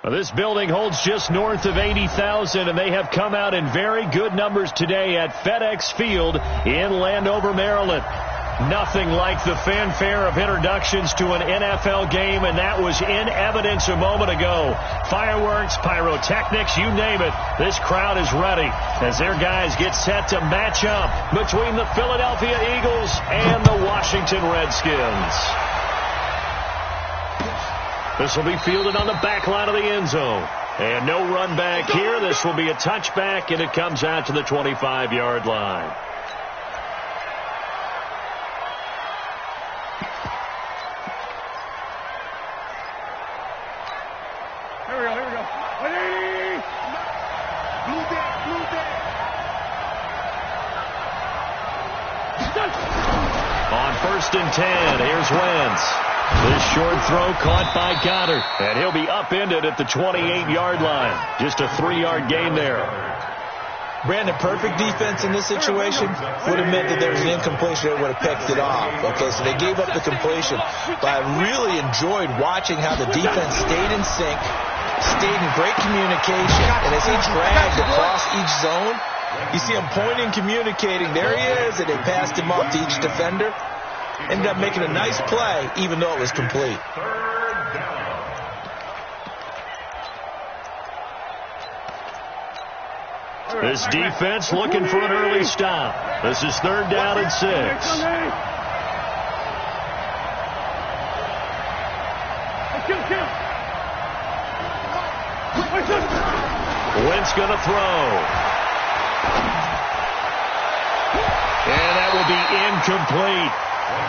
Well, this building holds just north of 80,000, and they have come out in very good numbers today at FedEx Field in Landover, Maryland. Nothing like the fanfare of introductions to an NFL game, and that was in evidence a moment ago. Fireworks, pyrotechnics, you name it. This crowd is ready as their guys get set to match up between the Philadelphia Eagles and the Washington Redskins. This will be fielded on the back line of the end zone. And no run back here. This will be a touchback, and it comes out to the 25-yard line. Here we go. Hey! Blue day. On 1st and 10, here's Wentz. This short throw caught by Goddard, and he'll be upended at the 28-yard line. Just a 3-yard gain there. Brandon, perfect defense in this situation would have meant that there was an incompletion that would have picked it off. Okay, so they gave up the completion. But I really enjoyed watching how the defense stayed in sync, stayed in great communication, and as he dragged across each zone, you see him pointing, communicating. There he is, and they passed him off to each defender. Ended up making a nice play, even though it was complete. This defense looking for an early stop. This is 3rd down and 6. Wentz going to throw. And that will be incomplete.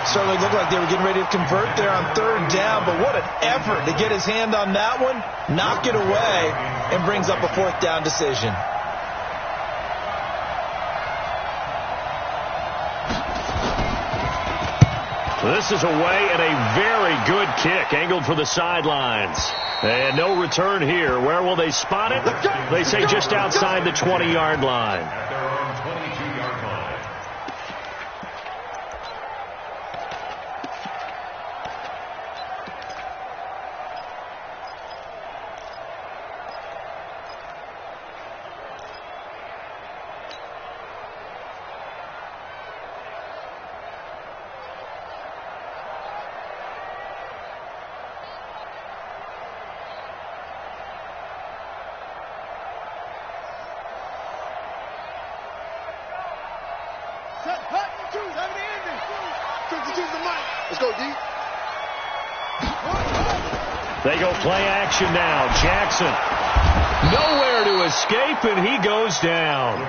Certainly looked like they were getting ready to convert there on 3rd down, but what an effort to get his hand on that one, knock it away, and brings up a 4th down decision. This is away and a very good kick, angled for the sidelines. And no return here. Where will they spot it? They say just outside the 20-yard line. Let's go, D. They go play action now. Jackson. Nowhere to escape, and he goes down.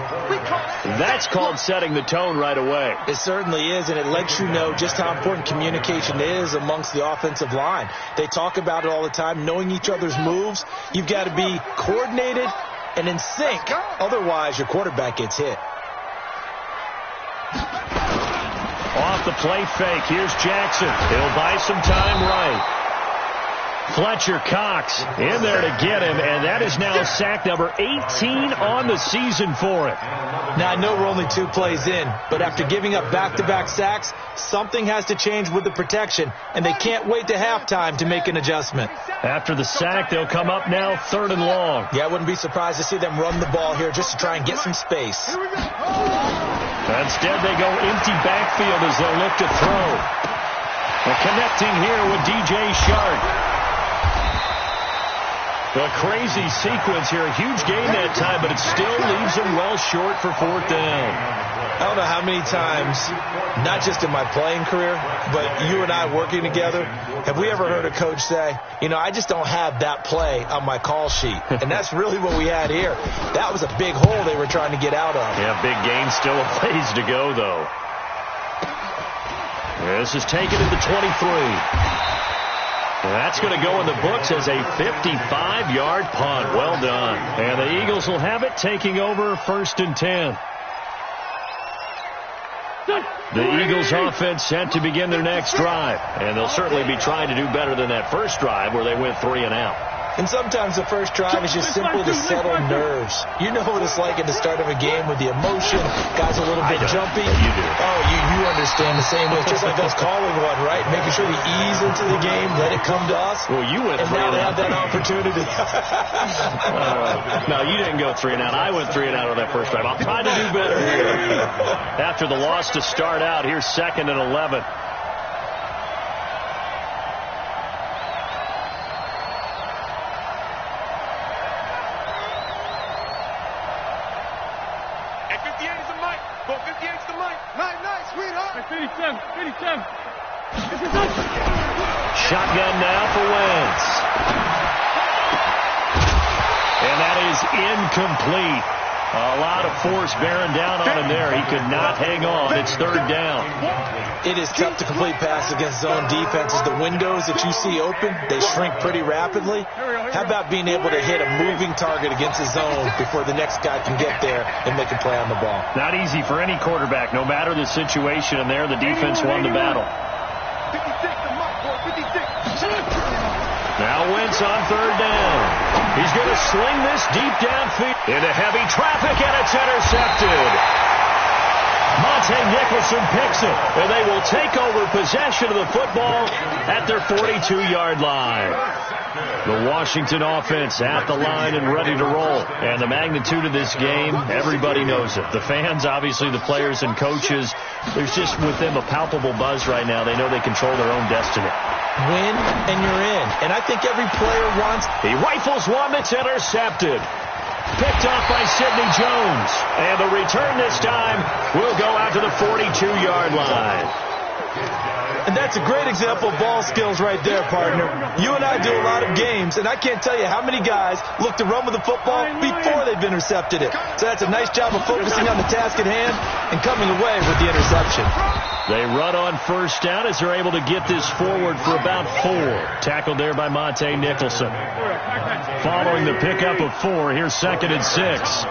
That's called setting the tone right away. It certainly is, and it lets you know just how important communication is amongst the offensive line. They talk about it all the time, knowing each other's moves. You've got to be coordinated and in sync. Otherwise, your quarterback gets hit. Off the play fake, here's Jackson. He'll buy some time right. Fletcher Cox in there to get him, and that is now sack number 18 on the season for him. Now, I know we're only 2 plays in, but after giving up back-to-back sacks, something has to change with the protection, and they can't wait to halftime to make an adjustment. After the sack, they'll come up now 3rd and long. Yeah, I wouldn't be surprised to see them run the ball here just to try and get some space. Instead, they go empty backfield as they'll look to throw. And connecting here with DJ Shark. A crazy sequence here. A huge gain that time, but it still leaves them well short for 4th down. I don't know how many times, not just in my playing career, but you and I working together, have we ever heard a coach say, you know, I just don't have that play on my call sheet. And that's really what we had here. That was a big hole they were trying to get out of. Yeah, big gain, still a ways to go, though. This is taken at the 23. That's going to go in the books as a 55-yard punt. Well done. And the Eagles will have it, taking over 1st and 10. The Eagles offense set to begin their next drive. And they'll certainly be trying to do better than that first drive where they went 3 and out. And sometimes the first drive is just simply to settle nerves. You know what it's like at the start of a game with the emotion. Guys a little bit jumpy. You do. Oh, you understand the same way. It's just like us calling one, right? Making sure we ease into the game, let it come to us. Well, you went and 3 now and they out. have that opportunity. No, you didn't go 3 and out. I went 3 and out on that first drive. I'll try to do better here. After the loss to start out, here's 2nd and 11. Shotgun now for Wentz. And that is incomplete. A lot of force bearing down on him there. He could not hang on. It's 3rd down. It is tough to complete passes against zone defenses. The windows that you see open, they shrink pretty rapidly. How about being able to hit a moving target against a zone before the next guy can get there and make a play on the ball? Not easy for any quarterback, no matter the situation. And there, the defense won the battle. Now Wentz on 3rd down. He's going to sling this deep downfield into heavy traffic, and it's intercepted. Monte Nicholson picks it, and they will take over possession of the football at their 42-yard line. The Washington offense at the line and ready to roll. And the magnitude of this game, everybody knows it. The fans, obviously the players and coaches, there's just with them a palpable buzz right now. They know they control their own destiny. Win, and you're in. And I think every player wants... He rifles one that's intercepted. Picked off by Sidney Jones. And the return this time will go out to the 42-yard line. And that's a great example of ball skills right there, partner. You and I do a lot of games, and I can't tell you how many guys look to run with the football before they've intercepted it. So that's a nice job of focusing on the task at hand and coming away with the interception. They run on 1st down as they're able to get this forward for about 4. Tackled there by Monte Nicholson. Following the pickup of 4, here's 2nd and 6.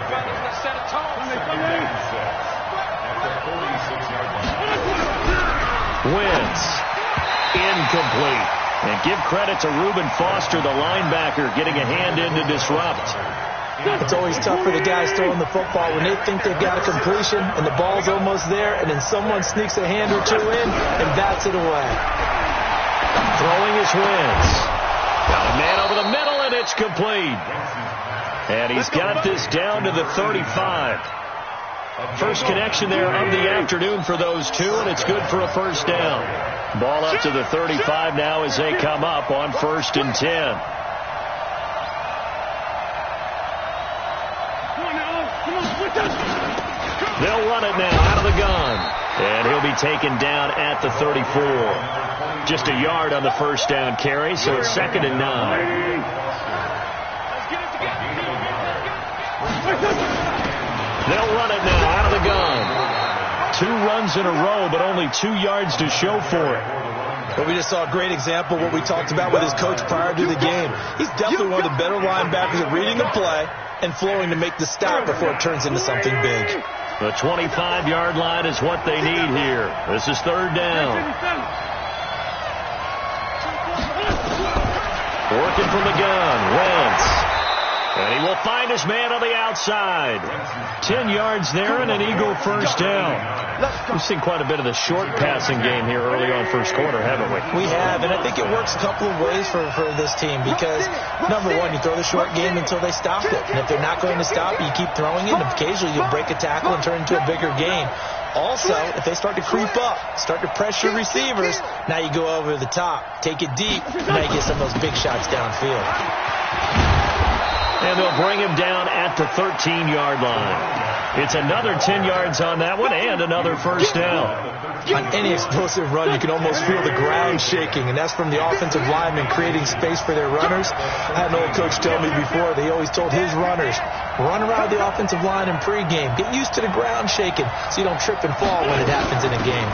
Wentz. Incomplete. And give credit to Reuben Foster, the linebacker, getting a hand in to disrupt. It's always tough for the guys throwing the football when they think they've got a completion and the ball's almost there, and then someone sneaks a hand or two in and bats it away. Throwing is Wentz. Got a man over the middle, and it's complete. And he's got this down to the 35. First connection there of the afternoon for those two, and it's good for a 1st down. Ball up to the 35 now as they come up on 1st and 10. They'll run it now out of the gun. And he'll be taken down at the 34. Just a yard on the 1st down carry, so it's 2nd and 9. They'll run it now out of the gun. 2 runs in a row, but only 2 yards to show for it. Well, we just saw a great example of what we talked about with his coach prior to the game. He's definitely one of the better linebackers at reading the play and flowing to make the stop before it turns into something big. The 25-yard line is what they need here. This is 3rd down. Working from the gun, Wentz. And he will find his man on the outside. 10 yards there and an Eagle 1st down. We've seen quite a bit of the short passing game here early on 1st quarter, haven't we? We have, and I think it works a couple of ways for this team because, number one, you throw the short game until they stop it. And if they're not going to stop, you keep throwing it, and occasionally you'll break a tackle and turn it into a bigger game. Also, if they start to creep up, start to pressure receivers, now you go over the top, take it deep, and now you get some of those big shots downfield. And they'll bring him down at the 13-yard line. It's another 10 yards on that one and another 1st down. On any explosive run, you can almost feel the ground shaking, and that's from the offensive linemen creating space for their runners. I had an old coach tell me before, they always told his runners, run around the offensive line in pregame. Get used to the ground shaking so you don't trip and fall when it happens in a game.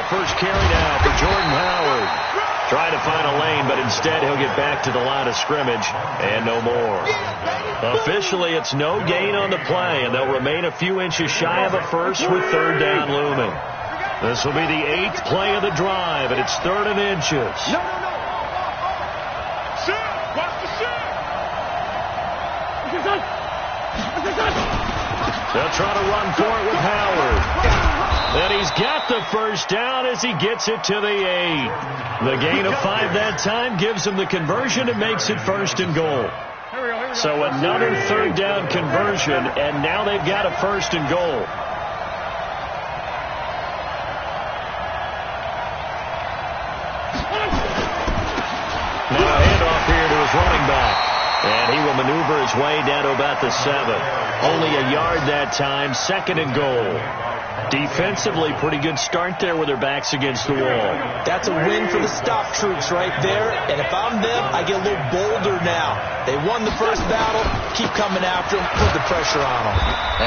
First carry now for Jordan Howard. Trying to find a lane, but instead he'll get back to the line of scrimmage and no more. Officially, it's no gain on the play, and they'll remain a few inches shy of a 1st with 3rd down looming. This will be the 8th play of the drive, and it's 3rd and inches. No. Sit. Watch the sit. They'll try to run for it with Howard. And he's got the first down as he gets it to the 8. The gain of 5 that time gives him the conversion and makes it 1st and goal. So another 3rd down conversion, and now they've got a 1st and goal. Now a handoff here to his running back. And he will maneuver his way down to about the 7. Only a yard that time, 2nd and goal. Defensively, pretty good start there with their backs against the wall. That's a win for the stop troops right there. And if I'm them, I get a little bolder now. They won the first battle. Keep coming after them. Put the pressure on them.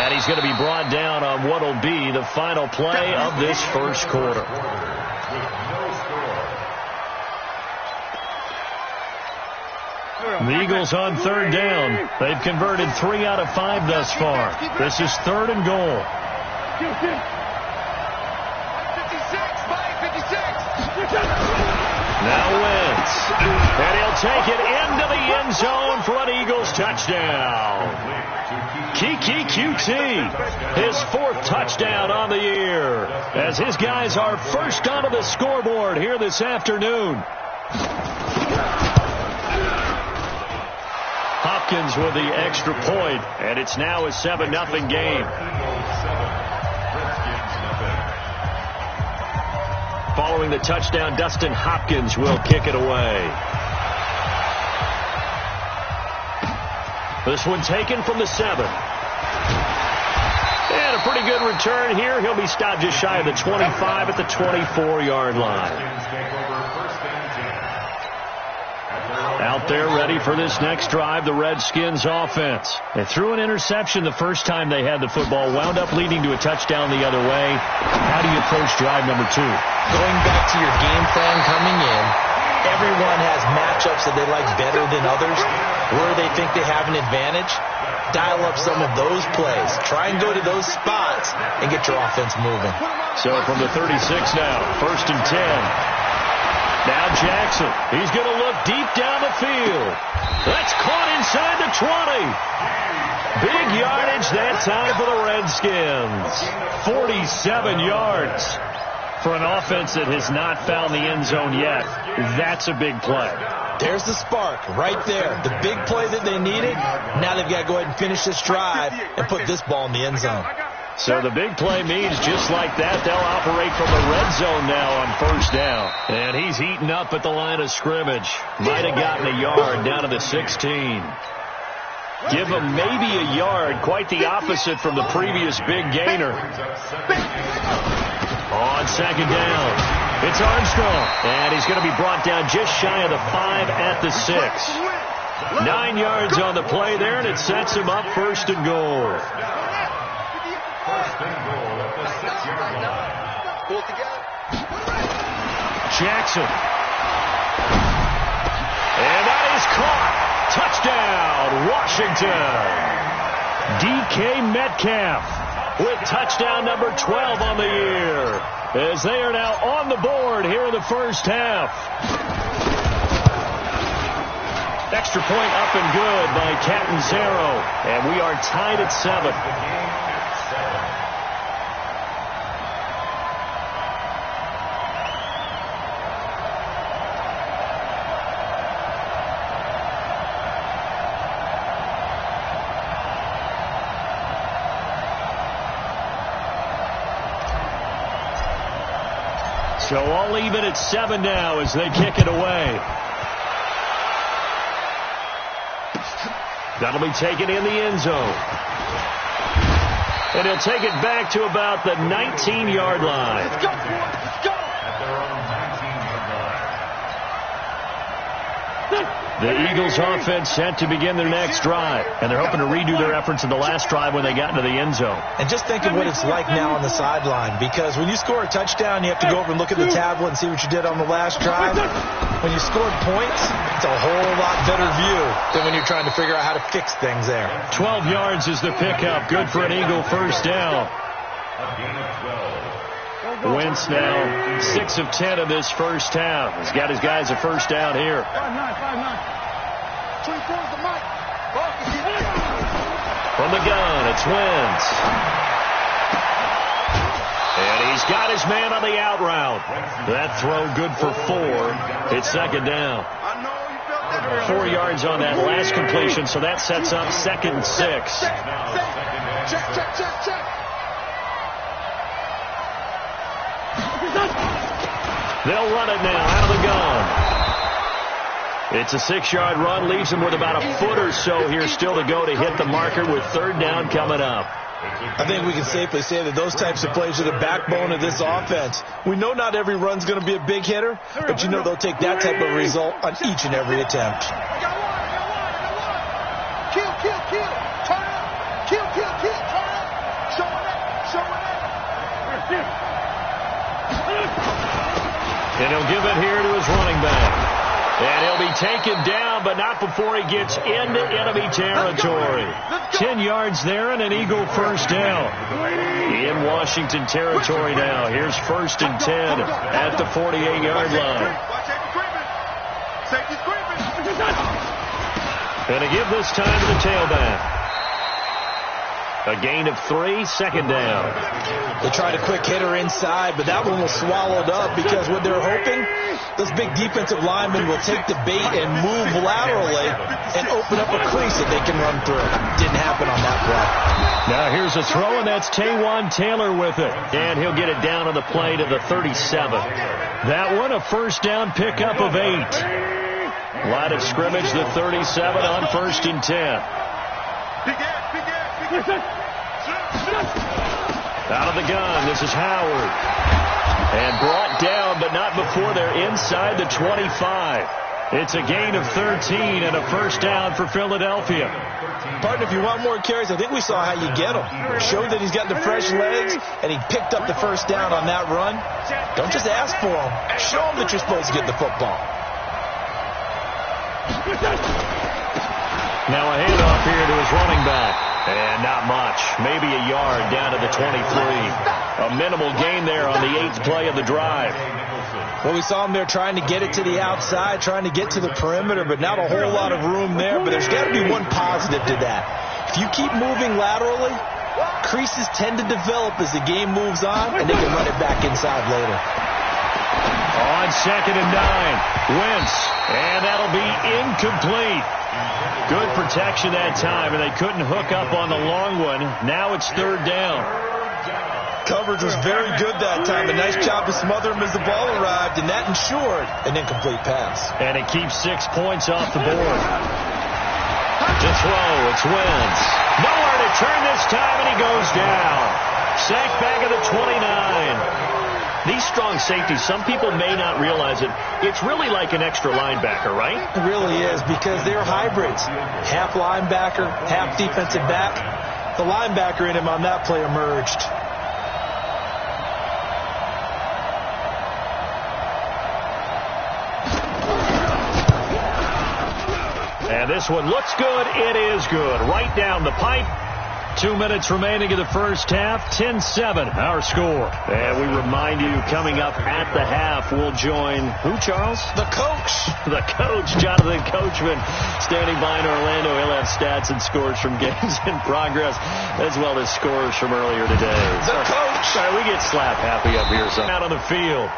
And he's going to be brought down on what will be the final play of this first quarter. The Eagles on 3rd down. They've converted 3 out of 5 thus far. This is 3rd and goal. 56, 56. Now Wentz. And he'll take it into the end zone for an Eagles touchdown. Kiki QT, his 4th touchdown on the year, as his guys are first onto the scoreboard here this afternoon. Hopkins with the extra point, and it's now a 7-0 game. Following the touchdown, Dustin Hopkins will kick it away. This one taken from the 7. And a pretty good return here. He'll be stopped just shy of the 25 at the 24-yard line. Out there ready for this next drive, the Redskins offense. They threw an interception the first time they had the football, wound up leading to a touchdown the other way. How do you approach drive number 2? Going back to your game plan coming in, everyone has matchups that they like better than others, where they think they have an advantage. Dial up some of those plays. Try and go to those spots and get your offense moving. So from the 36 now, 1st and 10. Now Jackson, he's going to look deep down the field. That's caught inside the 20. Big yardage that time for the Redskins. 47 yards for an offense that has not found the end zone yet. That's a big play. There's the spark right there. The big play that they needed. Now they've got to go ahead and finish this drive and put this ball in the end zone. So the big play means just like that, they'll operate from the red zone now on 1st down. And he's heating up at the line of scrimmage. Might have gotten a yard down to the 16. Give him maybe a yard, quite the opposite from the previous big gainer. On 2nd down, it's Armstrong. And he's going to be brought down just shy of the 5 at the 6. 9 yards on the play there, and it sets him up 1st and goal. Jackson. And that is caught. Touchdown, Washington. DK Metcalf with touchdown number 12 on the year, as they are now on the board here in the first half. Extra point up and good by Catanzaro, and we are tied at 7. So all even at 7 now as they kick it away. That'll be taken in the end zone. And he'll take it back to about the 19-yard line. Let's go, let's go. The Eagles offense set to begin their next drive, and they're hoping to redo their efforts in the last drive when they got into the end zone. And just think of what it's like now on the sideline, because when you score a touchdown, you have to go over and look at the tablet and see what you did on the last drive. When you scored points, it's a whole lot better view than when you're trying to figure out how to fix things there. 12 yards is the pickup. Good for an Eagle first down. Wentz now 6 of 10 in this first half. He's got his guys a first down here. 5-9. 24 is the mic. From From the gun, it's Wentz. And he's got his man on the out route. That throw good for 4. It's second down. 4 yards on that last completion, so that sets up 2nd and 6. Check. They'll run it now out of the gun. It's a 6-yard run, leaves them with about a foot or so here still to go to hit the marker with 3rd down coming up. I think we can safely say that those types of plays are the backbone of this offense. We know not every run's going to be a big hitter, but you know they'll take that type of result on each and every attempt. Kill. Turn up. Kill. Turn up. Show it. And he'll give it here to his running back. And he'll be taken down, but not before he gets into enemy territory. 10 yards there and an Eagle first down. In Washington territory now. Here's 1st and 10 at the 48-yard line. And to give this time to the tailback. A gain of 3, 2nd down. They tried a quick hitter inside, but that one was swallowed up because what they're hoping, those big defensive linemen will take the bait and move laterally and open up a crease that they can run through. Didn't happen on that play. Now here's a throw, and that's Taywan Taylor with it. And he'll get it down on the play to the 37. That one a first down pickup of 8. Line of scrimmage, the 37 on 1st and 10. Out of the gun, this is Howard. And brought down, but not before they're inside the 25. It's a gain of 13 and a first down for Philadelphia. Partner, if you want more carries, I think we saw how you get him. Showed that he's got the fresh legs, and he picked up the first down on that run. Don't just ask for him. Show him that you're supposed to get the football. Now a handoff here to his running back. And not much. Maybe a yard down to the 23. A minimal gain there on the 8th play of the drive. Well, we saw him there trying to get it to the outside, trying to get to the perimeter, but not a whole lot of room there. But there's got to be one positive to that. If you keep moving laterally, creases tend to develop as the game moves on, and they can run it back inside later. On 2nd and 9, Wentz, and that'll be incomplete. Good protection that time, and they couldn't hook up on the long one. Now it's 3rd down. Coverage was very good that time. A nice job to smother him as the ball arrived, and that ensured an incomplete pass. And it keeps 6 points off the board. To throw, it's Wentz. Nowhere to turn this time, and he goes down. Sacked back at the 29. These strong safeties, some people may not realize it. It's really like an extra linebacker, right? It really is, because they're hybrids. Half linebacker, half defensive back. The linebacker in him on that play emerged. And this one looks good. It is good. Right down the pipe. 2 minutes remaining in the first half. 10-7, our score. And we remind you, coming up at the half, we'll join who, Charles? The coach. The coach, Jonathan Coachman, standing by in Orlando. He'll have stats and scores from games in progress, as well as scores from earlier today. The coach. Sorry, we get slap happy up here. So out on the field.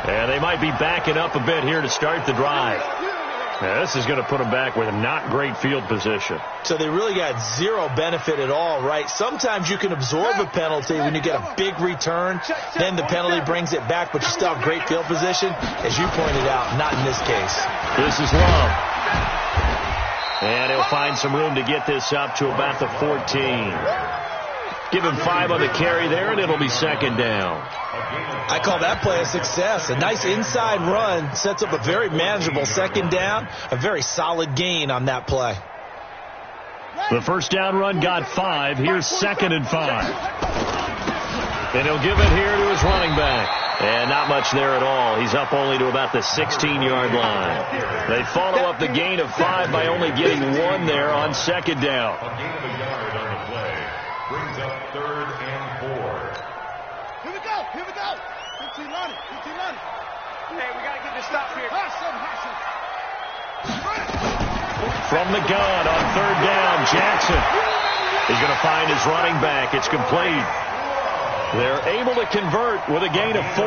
And they might be backing up a bit here to start the drive. Now, this is going to put them back with a not great field position. So they really got zero benefit at all, right? Sometimes you can absorb a penalty when you get a big return. Then the penalty brings it back, but you still have great field position. As you pointed out, not in this case. This is Love. And he'll find some room to get this up to about the 14. Give him 5 on the carry there, and it'll be 2nd down. I call that play a success. A nice inside run sets up a very manageable 2nd down. A very solid gain on that play. The first down run got 5. Here's 2nd and 5. And he'll give it here to his running back. And not much there at all. He's up only to about the 16-yard line. They follow up the gain of 5 by only getting 1 there on 2nd down. Brings up 3rd and 4. Here we go. 15 on it. Hey, we got to get this stop here. From the gun on 3rd down, Jackson. to find his running back. It's complete. They're able to convert with a gain of 4.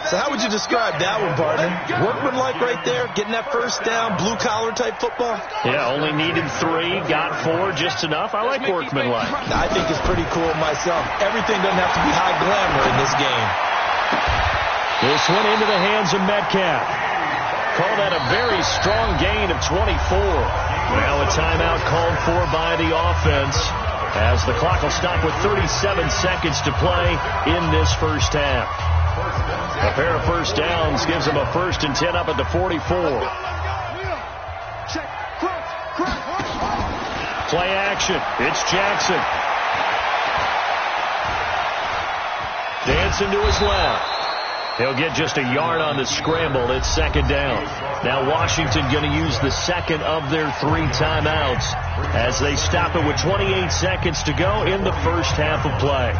So how would you describe that one, partner? Workmanlike right there, getting that first down, blue-collar type football? Yeah, only needed 3, got 4, just enough. I like workmanlike. I think it's pretty cool myself. Everything doesn't have to be high glamour in this game. This one into the hands of Metcalf. Call that a very strong gain of 24. Now a timeout called for by the offense, as the clock will stop with 37 seconds to play in this first half. A pair of first downs gives them a 1st and 10 up at the 44. Play action. It's Jackson. Dancing to his left. He'll get just a yard on the scramble. It's 2nd down. Now Washington going to use the second of their 3 timeouts as they stop it with 28 seconds to go in the first half of play.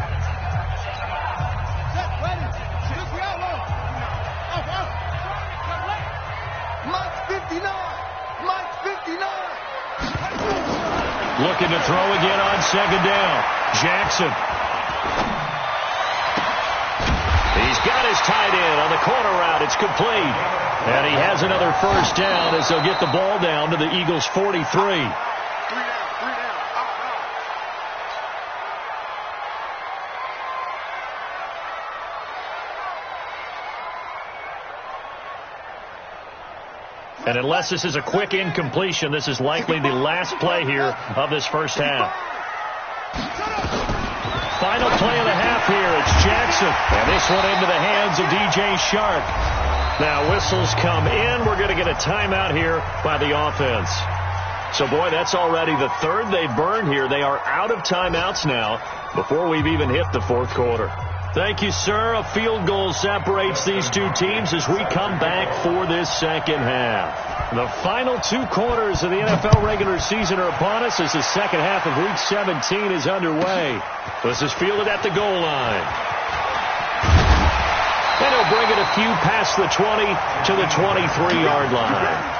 Looking to throw again on 2nd down. Jackson. He's got his tight end on the corner route. It's complete. And he has another first down as they'll get the ball down to the Eagles' 43. And unless this is a quick incompletion, this is likely the last play here of this first half. Final play of the half here. It's Jackson. And this one into the hands of DJ Shark. Now whistles come in. We're going to get a timeout here by the offense. So, boy, that's already the 3rd they've burned here. They are out of timeouts now before we've even hit the 4th quarter. Thank you, sir. A field goal separates these 2 teams as we come back for this second half. The final 2 quarters of the NFL regular season are upon us as the second half of Week 17 is underway. This is fielded at the goal line. And he'll bring it a few past the 20 to the 23-yard line.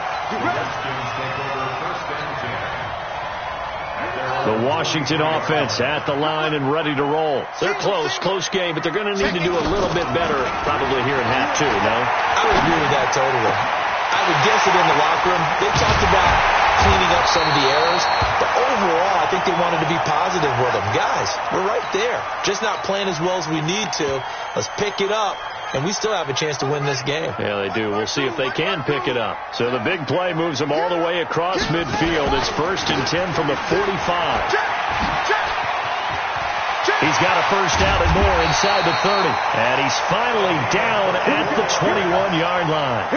The Washington offense at the line and ready to roll. They're close game, but they're going to need to do a little bit better probably here in half 2, no? I would agree with that totally. I would guess it in the locker room. They talked about cleaning up some of the errors, but overall, I think they wanted to be positive with them. Guys, we're right there. Just not playing as well as we need to. Let's pick it up, and we still have a chance to win this game. Yeah, they do. We'll see if they can pick it up. So the big play moves them all the way across midfield. It's 1st and 10 from the 45. He's got a first down and more inside the 30. And he's finally down at the 21-yard line.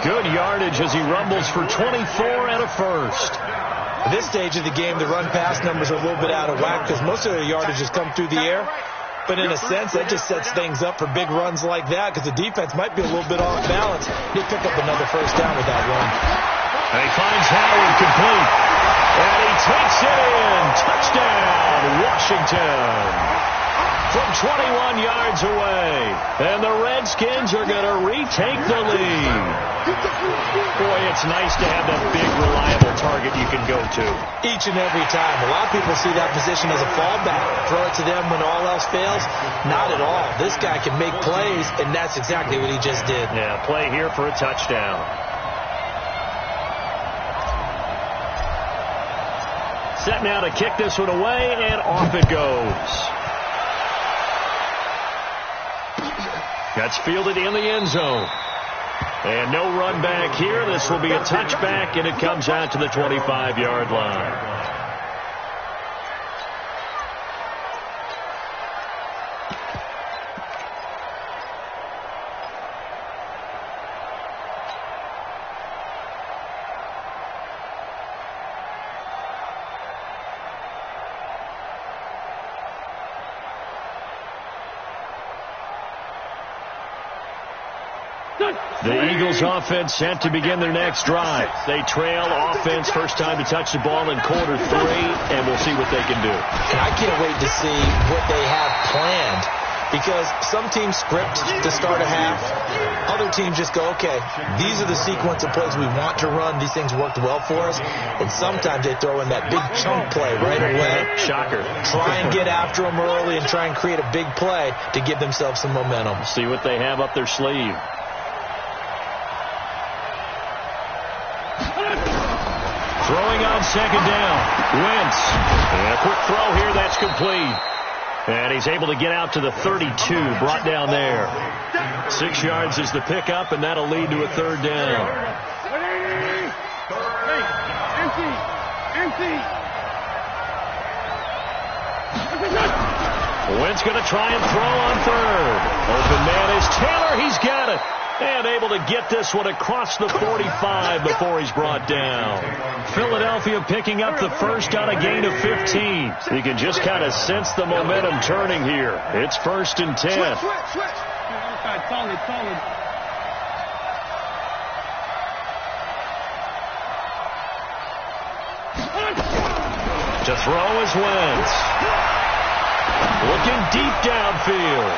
Good yardage as he rumbles for 24 and a first. At this stage of the game, the run-pass numbers are a little bit out of whack because most of their yardage has come through the air. But in a sense, that just sets things up for big runs like that because the defense might be a little bit off balance. He'll pick up another first down with that run. And he finds Howard complete. And he takes it in. Touchdown, Washington. From 21 yards away. And the Redskins are going to retake the lead. Boy, it's nice to have that big, reliable target you can go to. Each and every time. A lot of people see that position as a fallback. Throw it to them when all else fails. Not at all. This guy can make plays, and that's exactly what he just did. Yeah, play here for a touchdown. Set now to kick this one away, and off it goes. That's fielded in the end zone. And no run back here. This will be a touchback, and it comes out to the 25-yard line. The Eagles offense set to begin their next drive. They trail offense, first time to touch the ball in quarter 3, and we'll see what they can do. And I can't wait to see what they have planned. Because some teams script to start a half. Other teams just go, okay, these are the sequence of plays we want to run. These things worked well for us. And sometimes they throw in that big chunk play right away. Shocker. Try and get after them early and try and create a big play to give themselves some momentum. See what they have up their sleeve. Throwing on second down. Wentz. And a quick throw here. That's complete. And he's able to get out to the 32. Brought down there. 6 yards is the pickup, and that'll lead to a third down. Wentz going to try and throw on third. Open man is Taylor. He's got it. And able to get this one across the 45 before he's brought down. Philadelphia picking up the first on a gain of 15. You can just kind of sense the momentum turning here. It's 1st and 10. Solid. To throw is Wentz. Looking deep downfield.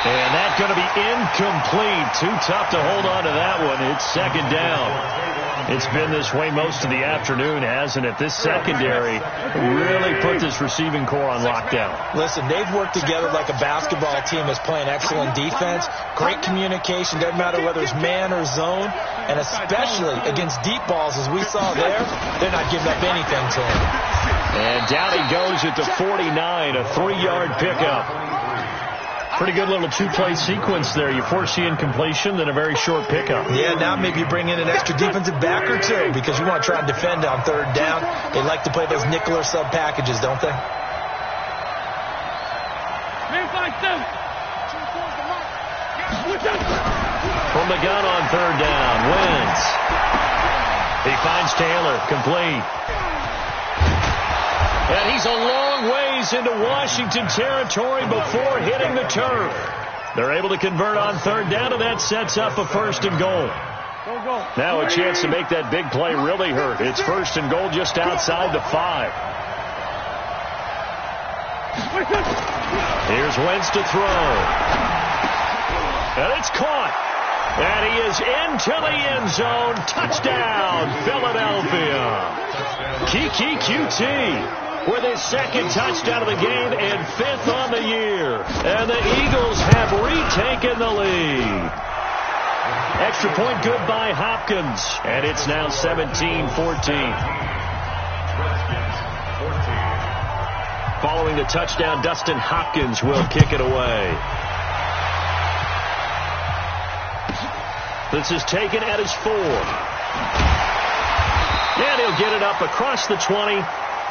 And that's going to be incomplete. Too tough to hold on to that one. It's second down. It's been this way most of the afternoon, hasn't it? This secondary really put this receiving core on lockdown. Listen, they've worked together like a basketball team that's playing excellent defense. Great communication. Doesn't matter whether it's man or zone. And especially against deep balls, as we saw there, they're not giving up anything to him. And down he goes at the 49, a 3-yard pickup. Pretty good little two-play sequence there. You force the incompletion, then a very short pickup. Yeah, now maybe you bring in an extra defensive back or two because you want to try and defend on third down. They like to play those nickel or sub packages, don't they? From the gun on third down, Wentz. He finds Taylor, complete. And he's a long ways into Washington territory before hitting the turf. They're able to convert on third down, and that sets up a 1st and goal. Now a chance to make that big play really hurt. It's 1st and goal just outside the 5. Here's Wentz to throw. And it's caught. And he is into the end zone. Touchdown, Philadelphia. Kiki QT. With his 2nd touchdown of the game and 5th on the year. And the Eagles have retaken the lead. Extra point good by Hopkins. And it's now 17-14. Following the touchdown, Dustin Hopkins will kick it away. This is taken at his 4. And he'll get it up across the 20.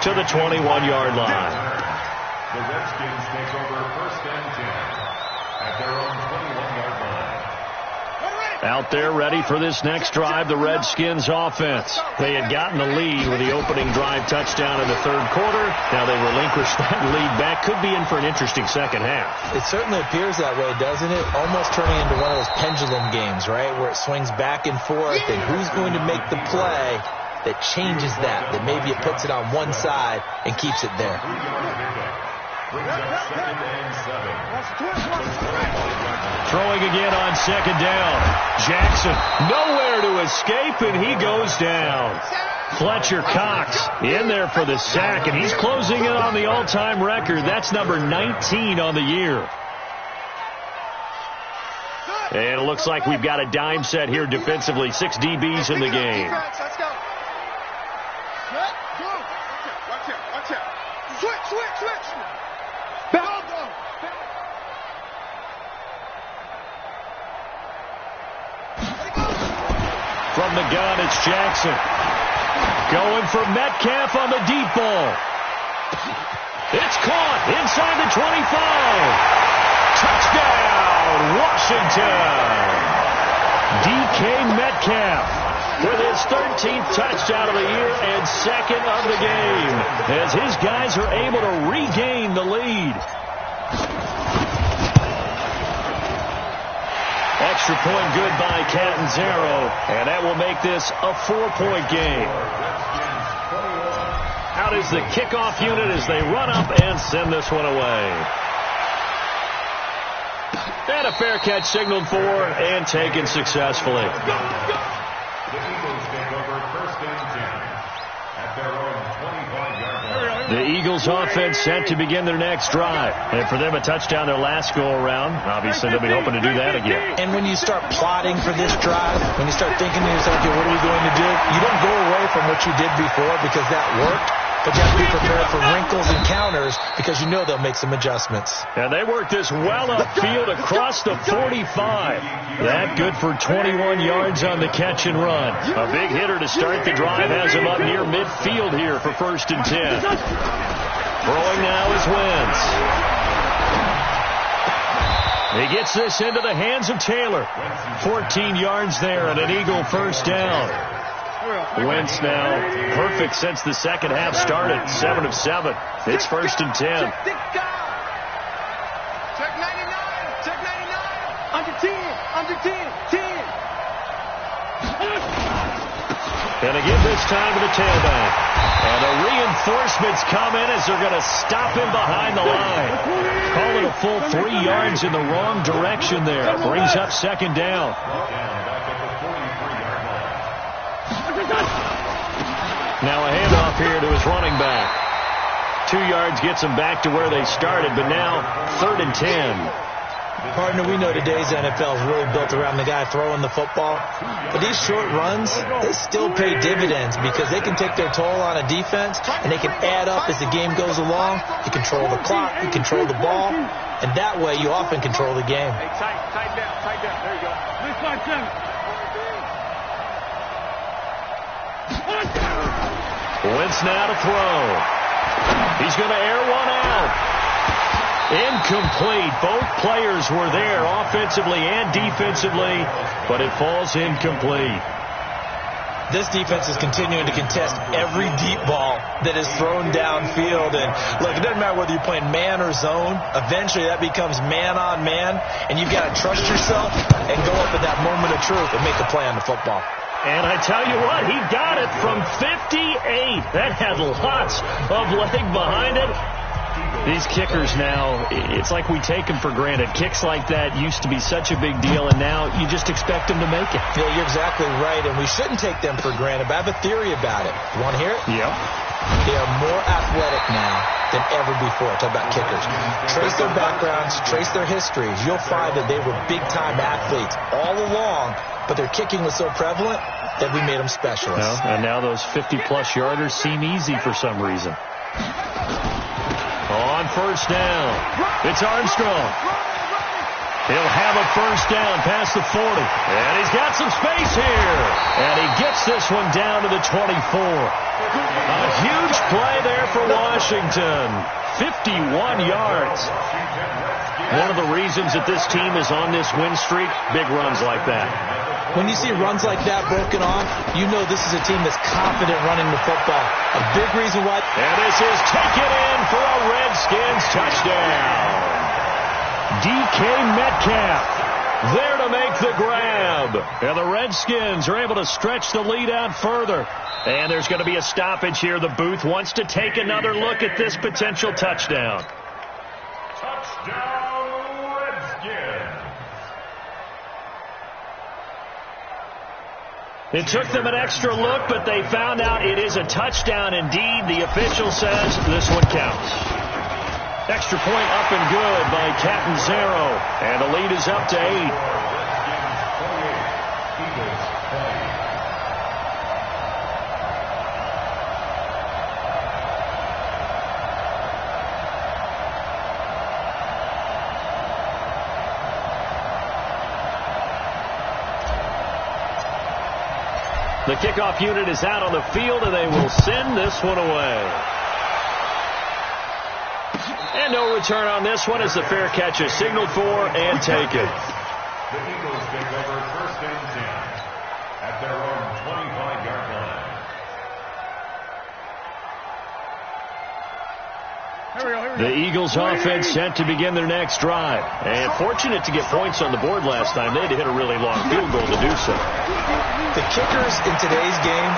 To the 21-yard line. The Redskins take over 1st and 10 at their own 21-yard line. Out there ready for this next drive, the Redskins offense. They had gotten the lead with the opening drive touchdown in the 3rd quarter. Now they relinquished that lead back. Could be in for an interesting second half. It certainly appears that way, doesn't it? Almost turning into one of those pendulum games, right, where it swings back and forth, and who's going to make the play that changes that maybe it puts it on one side and keeps it there. Throwing again on second down. Jackson nowhere to escape, and he goes down. Fletcher Cox in there for the sack, and he's closing in on the all-time record. That's number 19 on the year. And it looks like we've got a dime set here defensively. 6 DBs in the game. Switch. From the gun, it's Jackson. Going for Metcalf on the deep ball. It's caught inside the 25. Touchdown, Washington. DK Metcalf with his 13th touchdown of the year and 2nd of the game as his guys are able to regain the lead. Extra point good by Catanzaro, and that will make this a 4-point game. Out is the kickoff unit as they run up and send this one away. And a fair catch signaled for and taken successfully. The Eagles take over first and 10 at their own 25-yard line. The Eagles offense set to begin their next drive. And for them, a touchdown their last go-around. Obviously, they'll be hoping to do that again. And when you start plotting for this drive, when you start thinking to yourself, okay, what are we going to do? You don't go away from what you did before because that worked. But you have to be prepared for wrinkles and counters because you know they'll make some adjustments. And they work this well upfield across the 45. That good for 21 yards on the catch and run. A big hitter to start the drive has him up near midfield here for first and 10. Throwing now is Wentz. He gets this into the hands of Taylor. 14 yards there and an Eagle first down. Wentz now perfect since the second half started. 7 of 7. It's first and 10. Check 99. Check 99. Under 10. Under 10. 10. And again this time to the tailback. And the reinforcements come in as they're going to stop him behind the line. Call it a full 3 yards in the wrong direction there. Brings up second down. Now a handoff here to his running back. 2 yards gets him back to where they started, but now third and 10. Partner, we know today's NFL is really built around the guy throwing the football. But these short runs, they still pay dividends because they can take their toll on a defense, and they can add up as the game goes along. You control the clock, you control the ball, and that way you often control the game. Hey, tight down. There you go. 3-5-7. Wentz now to throw. He's going to air one out. Incomplete. Both players were there offensively and defensively, but it falls incomplete. This defense is continuing to contest every deep ball that is thrown downfield. And look, it doesn't matter whether you're playing man or zone. Eventually that becomes man on man, and you've got to trust yourself and go up at that moment of truth and make a play on the football. And I tell you what, he got it from 58. That had lots of leg behind it. These kickers now, it's like we take them for granted. Kicks like that used to be such a big deal, and now you just expect them to make it. Yeah, you're exactly right, and we shouldn't take them for granted, but I have a theory about it. You want to hear it? Yeah. They are more athletic now than ever before. Talk about kickers. Trace their backgrounds, trace their histories. You'll find that they were big-time athletes all along, but their kicking was so prevalent that we made them specialists. Well, and now those 50-plus yarders seem easy for some reason. On first down, it's Armstrong. He'll have a first down past the 40. And he's got some space here. And he gets this one down to the 24. A huge play there for Washington. 51 yards. One of the reasons that this team is on this win streak, big runs like that. When you see runs like that broken off, you know this is a team that's confident running the football. A big reason why. And this is taken in for a Redskins touchdown. DK Metcalf there to make the grab. And the Redskins are able to stretch the lead out further. And there's going to be a stoppage here. The booth wants to take another look at this potential touchdown. Touchdown, Redskins. It took them an extra look, but they found out it is a touchdown indeed. The official says this one counts. Extra point up and good by Catanzaro. And the lead is up to 8. The kickoff unit is out on the field, and they will send this one away. And no return on this one as the fair catch is signaled for and taken. The Eagles take over first and 10 at their own 25-yard line. The Eagles offense set to begin their next drive. And fortunate to get points on the board last time. They had to hit a really long field goal to do so. The kickers in today's game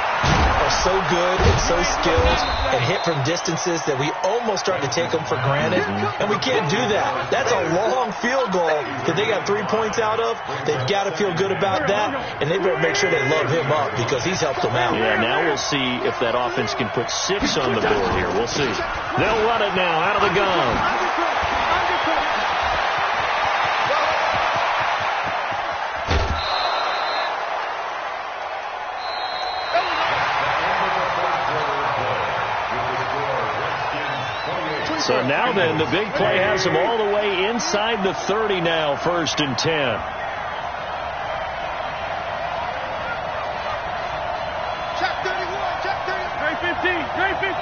are so good and so skilled and hit from distances that we almost start to take them for granted, and we can't do that. That's a long field goal that they got 3 points out of. They've got to feel good about that, and they better make sure they load him up because he's helped them out. Yeah, now we'll see if that offense can put 6 on the board here. We'll see. They'll run it now out of the gun. So now then, the big play has them all the way inside the 30 now, 1st and 10. Check 31, check 30. Trey 15, Trey 15.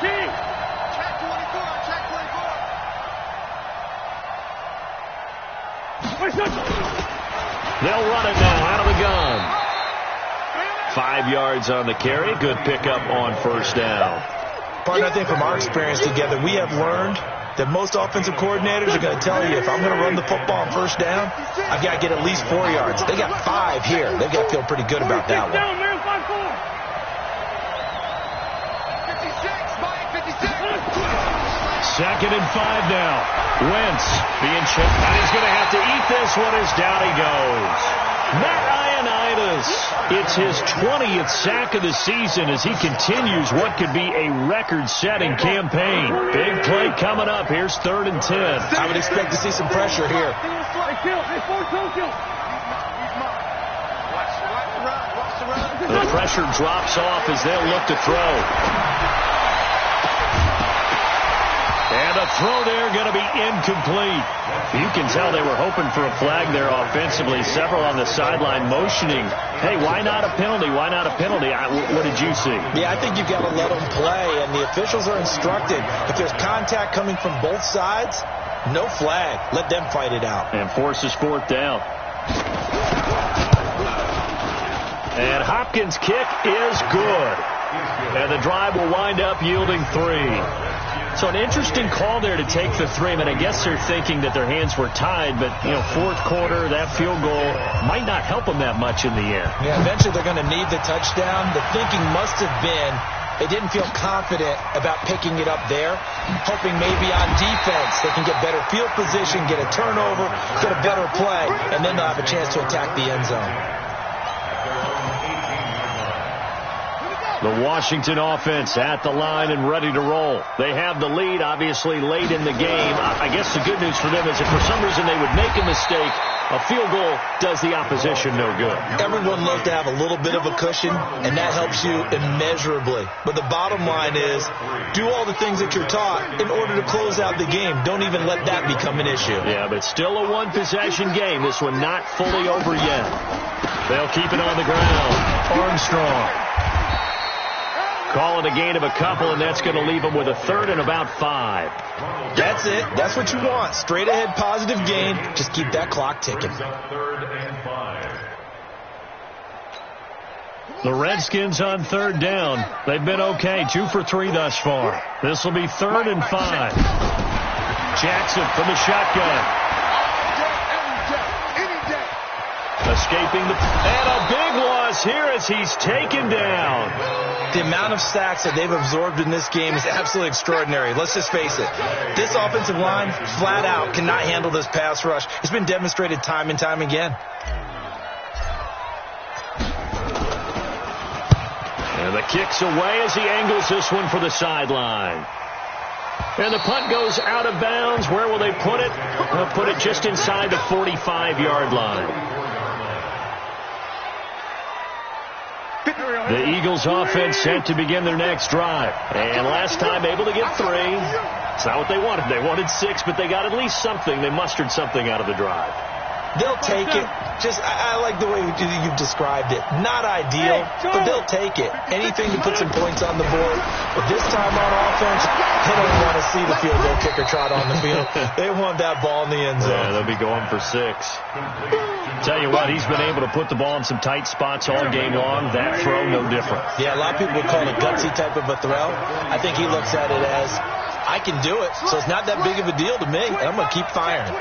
Check 24, check 24. They'll run it now out of the gun. 5 yards on the carry. Good pickup on 1st down. Partner, I think from our experience together, we have learned that most offensive coordinators are going to tell you, if I'm going to run the football on 1st down, I've got to get at least 4 yards. They got 5 here. They've got to feel pretty good about that one. 2nd and 5 now. Wentz being chipped, and he's going to have to eat this one as down he goes. Matt Ioannidis, it's his 20th sack of the season as he continues what could be a record-setting campaign. Big play coming up. Here's 3rd and 10. I would expect to see some pressure here. The pressure drops off as they'll look to throw. And a throw there going to be incomplete. You can tell they were hoping for a flag there offensively. Several on the sideline motioning, hey, why not a penalty? Why not a penalty? What did you see? Yeah, I think you've got to let them play, and the officials are instructed. If there's contact coming from both sides, no flag. Let them fight it out. And forces 4th down. And Hopkins' kick is good. And the drive will wind up yielding 3. So an interesting call there to take the 3. I mean, I guess they're thinking that their hands were tied, but, 4th quarter, that field goal might not help them that much in the end. Yeah, eventually they're going to need the touchdown. The thinking must have been they didn't feel confident about picking it up there, hoping maybe on defense they can get better field position, get a turnover, get a better play, and then they'll have a chance to attack the end zone. The Washington offense at the line and ready to roll. They have the lead, obviously, late in the game. I guess the good news for them is if for some reason they would make a mistake, a field goal does the opposition no good. Everyone loves to have a little bit of a cushion, and that helps you immeasurably. But the bottom line is, do all the things that you're taught in order to close out the game. Don't even let that become an issue. Yeah, but still a one-possession game. This one not fully over yet. They'll keep it on the ground. Armstrong. Call it a gain of a couple, and that's going to leave them with a 3rd and about 5. That's it. That's what you want. Straight ahead positive gain. Just keep that clock ticking. The Redskins on 3rd down. They've been okay. 2 for 3 thus far. This will be 3rd and 5. Jackson from the shotgun. Escaping the... And a big loss here as he's taken down. The amount of sacks that they've absorbed in this game is absolutely extraordinary. Let's just face it. This offensive line, flat out, cannot handle this pass rush. It's been demonstrated time and time again. And the kick's away as he angles this one for the sideline. And the punt goes out of bounds. Where will they put it? They'll put it just inside the 45-yard line. The Eagles offense set to begin their next drive. And last time able to get 3. It's not what they wanted. They wanted 6, but they got at least something. They mustered something out of the drive. They'll take it. I like the way you've described it. Not ideal, but they'll take it. Anything to put some points on the board. But this time on offense, they don't want to see the field goal kicker trot on the field. They want that ball in the end zone. Yeah, they'll be going for 6. Tell you what, he's been able to put the ball in some tight spots all game long. That throw, no different. Yeah, a lot of people would call it a gutsy type of a throw. I think he looks at it as, I can do it, so it's not that big of a deal to me. I'm going to keep firing.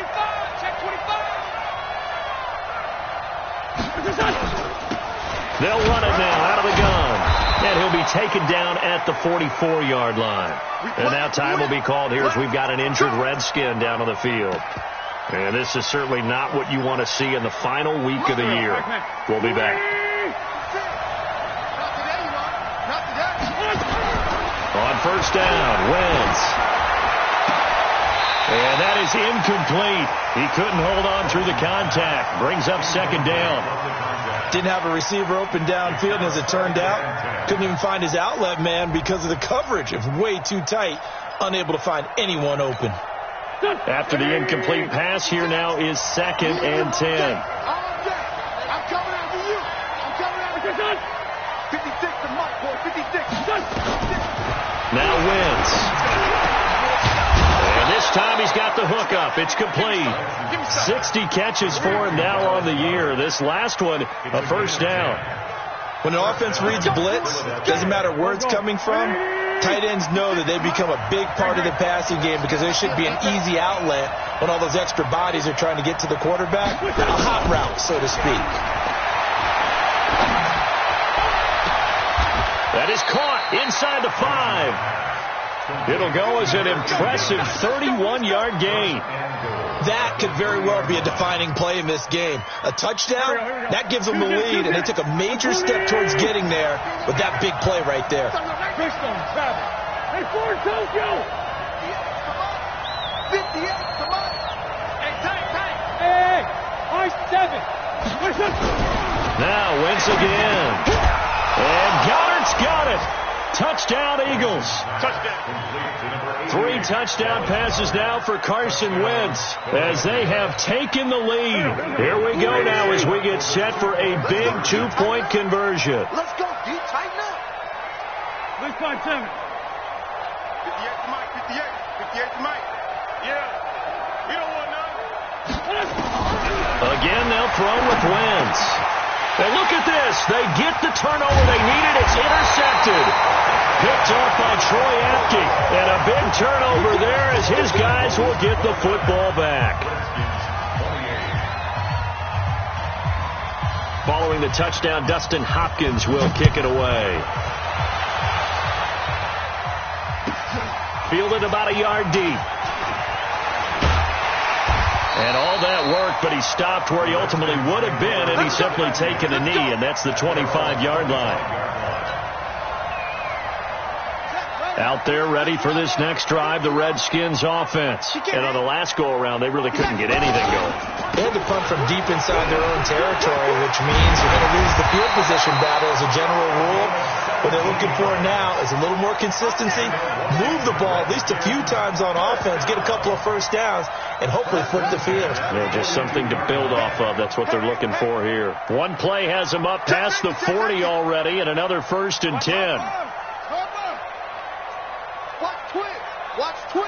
They'll run it now out of the gun. And he'll be taken down at the 44-yard line. And now time will be called here as we've got an injured Redskin down on the field. And this is certainly not what you want to see in the final week of the year. We'll be back. On first down, Wentz. And that is incomplete. He couldn't hold on through the contact. Brings up second down. Didn't have a receiver open downfield, and as it turned out, couldn't even find his outlet man because of the coverage. It was way too tight, unable to find anyone open. After the incomplete pass, here now is 2nd and 10. I'm coming after you. I'm coming after you. 56 to Mike, boy. 56. Now Wentz. And this time he's got the hook up. It's complete. 60 catches for him now on the year. This last one, a first down. When an offense reads blitz, doesn't matter where it's coming from, tight ends know that they become a big part of the passing game because there should be an easy outlet when all those extra bodies are trying to get to the quarterback. A hot route, so to speak. That is caught inside the 5. It'll go as an impressive 31-yard gain. That could very well be a defining play in this game. A touchdown, that gives them the lead, and they took a major step towards getting there with that big play right there. Hey, Ford, Tokyo! 58, come on! Hey, tight! Hey, I-7! Now Wentz again. And Goddard's got it. Touchdown, Eagles. Touchdown. 3 touchdown passes now for Carson Wentz as they have taken the lead. Here we go now as we get set for a big 2-point conversion. Let's go, D. Tighten up. Let's go, 7. 58 to Mike, 58 to Mike. Yeah. You don't want none. Again, they'll throw with Wentz. And look at this. They get the turnover they needed. It's intercepted. Picked off by Troy Apke. And a big turnover there as his guys will get the football back. Following the touchdown, Dustin Hopkins will kick it away. Fielded about a yard deep. And all that worked, but he stopped where he ultimately would have been, and he's simply taken a knee, and that's the 25-yard line. Out there ready for this next drive, the Redskins offense. And on the last go-around, they really couldn't get anything going. They had to punt from deep inside their own territory, which means you're going to lose the field position battle as a general rule. What they're looking for now is a little more consistency, move the ball at least a few times on offense, get a couple of first downs, and hopefully flip the field. Yeah, just something to build off of. That's what they're looking for here. One play has them up past the 40 already, and another 1st and 10. Watch twitch.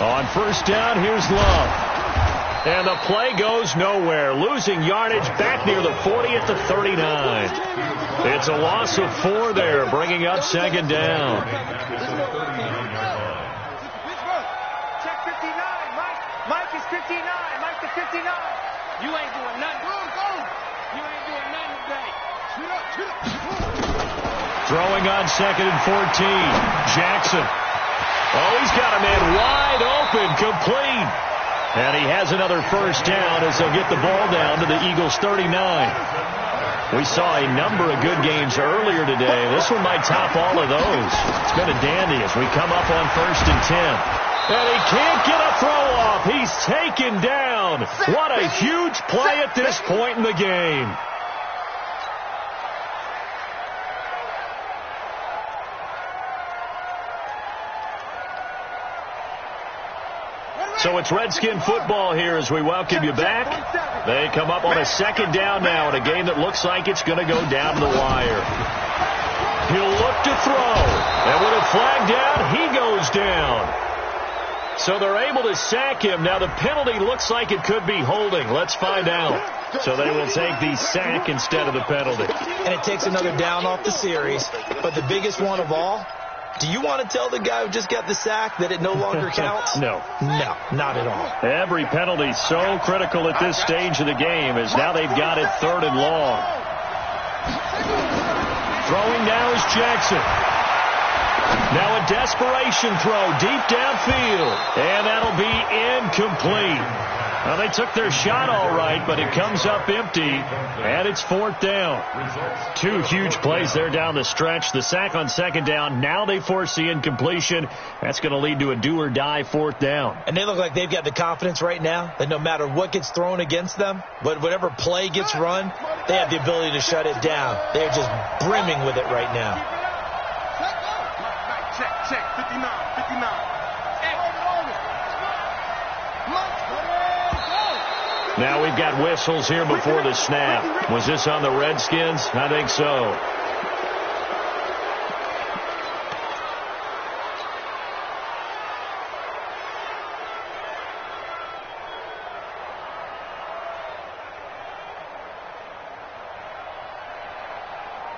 On first down, here's Love. And the play goes nowhere. Losing yardage back near the 40 at the 39. It's a loss of 4 there, bringing up 2nd down. Check 59, Mike. Mike is 59. Mike to 59. You ain't doing nothing. You ain't doing nothing today. Throwing on 2nd and 14. Jackson. Oh, he's got a man wide open, complete. And he has another first down as they'll get the ball down to the Eagles' 39. We saw a number of good games earlier today. This one might top all of those. It's been a dandy as we come up on 1st and 10. And he can't get a throw off. He's taken down. What a huge play at this point in the game. So it's Redskin football here as we welcome you back. They come up on a 2nd down now in a game that looks like it's going to go down to the wire. He'll look to throw. And with a flag down, he goes down. So they're able to sack him. Now the penalty looks like it could be holding. Let's find out. So they will take the sack instead of the penalty. And it takes another down off the series. But the biggest one of all, Do you want to tell the guy who just got the sack that it no longer counts? No. No, not at all. Every penalty so critical at this stage of the game as now they've got it 3rd and long. Throwing now is Jackson. Now a desperation throw deep downfield. And that'll be incomplete. Well, they took their shot all right, but it comes up empty, and it's 4th down. 2 huge plays there down the stretch. The sack on 2nd down. Now they force the incompletion. That's going to lead to a do-or-die 4th down. And they look like they've got the confidence right now that no matter what gets thrown against them, but whatever play gets run, they have the ability to shut it down. They're just brimming with it right now. Check, 59, 59. Now we've got whistles here before the snap. Was this on the Redskins? I think so.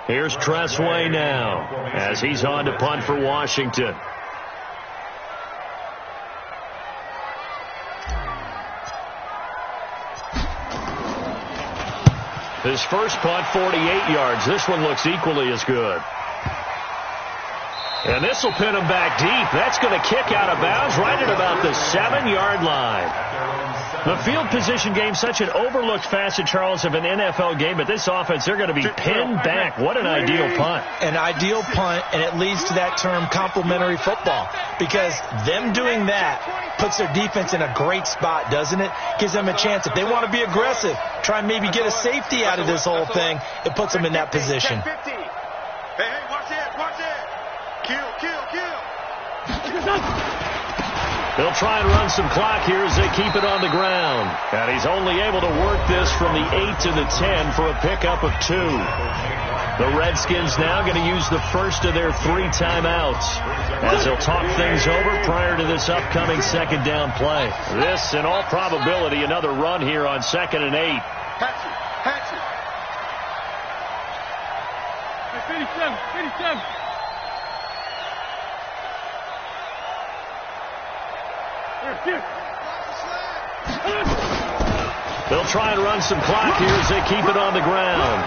Here's Tressway now as he's on to punt for Washington. His first punt, 48 yards. This one looks equally as good. And this will pin him back deep. That's going to kick out of bounds right at about the 7-yard line. The field position game, such an overlooked facet, Charles, of an NFL game, but this offense, they're going to be pinned back. What an ideal punt. An ideal punt, and it leads to that term complementary football, because them doing that puts their defense in a great spot, doesn't it? Gives them a chance. If they want to be aggressive, try and maybe get a safety out of this whole thing, it puts them in that position. Hey, watch it. Kill. They'll try and run some clock here as they keep it on the ground. And he's only able to work this from the 8 to the 10 for a pickup of 2. The Redskins now going to use the first of their 3 timeouts as they'll talk things over prior to this upcoming 2nd down play. This, in all probability, another run here on 2nd and 8. Hatch it. 57. They'll try and run some clock here as they keep it on the ground.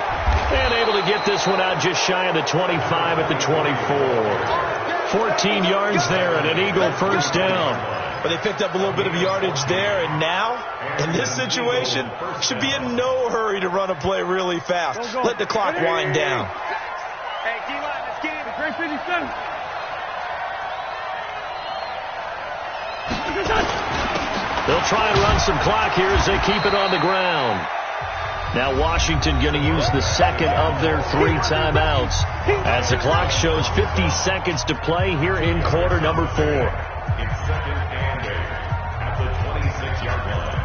And able to get this one out just shy of the 25 at the 24. 14 yards there and an Eagle first down. But they picked up a little bit of yardage there, and now, in this situation, should be in no hurry to run a play really fast. Let the clock wind down. Hey, D-line, let's get it. 57. They'll try and run some clock here as they keep it on the ground. Now Washington going to use the second of their 3 timeouts as the clock shows 50 seconds to play here in quarter number 4. It's 2nd and 8 at the 26-yard line.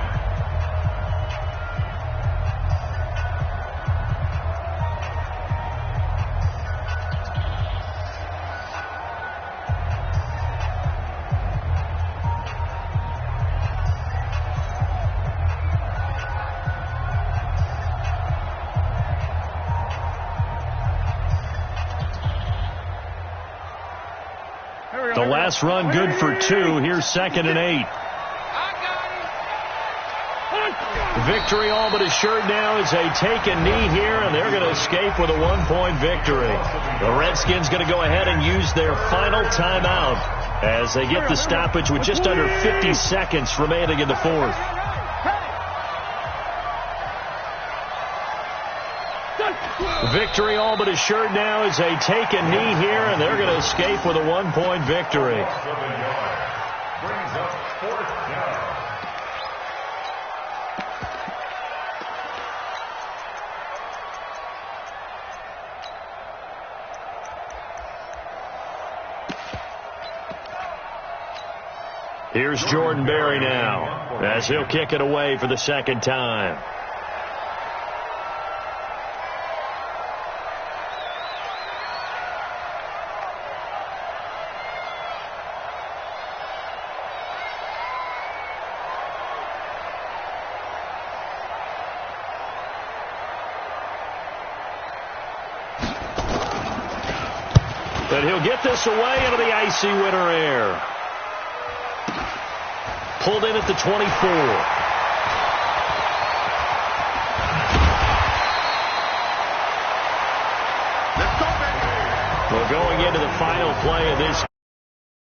The last run good for 2. Here's 2nd and 8. Victory all but assured now as they take a knee here, and they're going to escape with a 1-point victory. The Redskins going to go ahead and use their final timeout as they get the stoppage with just under 50 seconds remaining in the 4th. Victory all but assured now as they take a knee here, and they're going to escape with a 1-point victory. Brings up 4th down. Here's Jordan Berry now as he'll kick it away for the 2nd time. And he'll get this away into the icy winter air. Pulled in at the 24. Well, going into the final play of this